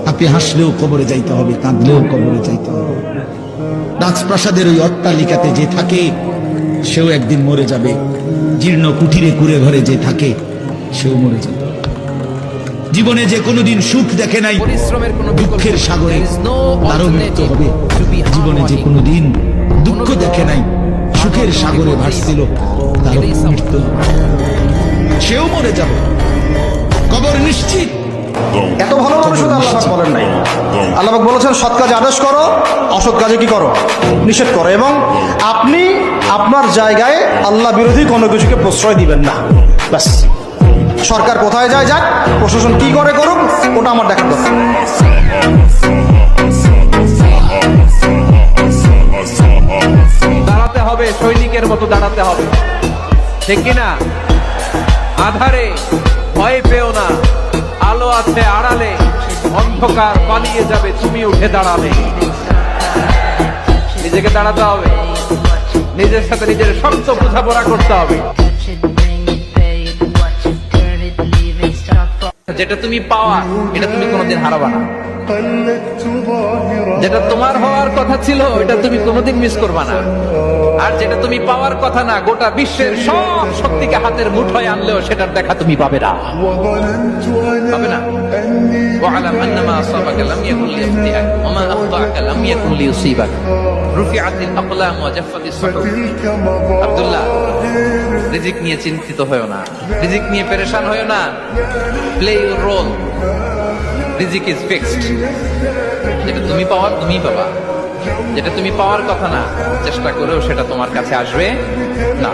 আপনি হাসলেও কবরে যাইতে হবে, কাঁদলেও কবরে যাইতে হবে। রাজপ্রাসাদের ওই অট্টালিকাতে যে থাকে সেও একদিন মরে যাবে, জীর্ণ কুঠিরে কুড়ে ঘরে যে থাকে সেও মরে যাবে। জীবনে যে কোনোদিন সুখ দেখে নাই, পরিশ্রমের কোনো দুঃখের সাগরে তারও মৃত্যু হবে। জীবনে যে কোনোদিন দুঃখ দেখে নাই, সুখের সাগরে ভাসছিল, তারও মৃত্যু হবে। সেও মরে যাবে, কবর নিশ্চিত। এত ভালো মানুষ আল্লাহ পাক বলেন নাই। আল্লাহ পাক বলেছেন সৎ কাজে আদেশ করো, অসৎ কাজে কি করো, নিষেধ করো। এবং আপনি আপনার জায়গায় আল্লাহ বিরোধী কোনো কিছুকে প্রশ্রয় দিবেন না। ব্যাস, সরকার কোথায় যায় যাক, প্রশাসন কি করে করুক, ওটা আমার দেখার কথা। দাঁড়াতে হবে, সৈনিকের মতো দাঁড়াতে হবে, ঠিক কিনা? আধারে ভয় পেও না, আলো আছে আড়ালে, অন্ধকার পালিয়ে যাবে তুমি উঠে দাঁড়ালে। নিজেকে দাঁড়াতে হবে, নিজের সাথে নিজের শক্ত বোঝাপড়া করতে হবে। যেটা তুমি পাওয়া এটা তুমি কোনোদিন হারাবা না। যেটা তোমার হওয়ার কথা ছিল এটা তুমি কোনোদিন মিস করবা না। আর যেটা তুমি পাওয়ার কথা না, গোটা বিশ্বের সব শক্তিকে হাতের মুঠোয় আনলেও সেটার দেখা তুমি পাবে না, পাবে না। ওয়ালাম আন্নামা আসাবাকা লাম ইয়াকুন লিয়াখতিআক ওয়া মা আখতাআকা লাম ইয়াকুন লিয়ুসিবাক রুফিআতিল আকলাম ওয়া জাফফাতিস সুহুফ। আব্দুল্লাহ, রিজিক নিয়ে চিন্তিত হয়ো না, রিজিক নিয়ে পেরেশান হয়ো না। প্লে ইউর রোল, রিজিক ইজ ফিক্সড। যেটা তুমি পাওয়ার তুমিই পাবা, যেটা তুমি পাওয়ার কথা না চেষ্টা করেও সেটা তোমার কাছে আসবে না।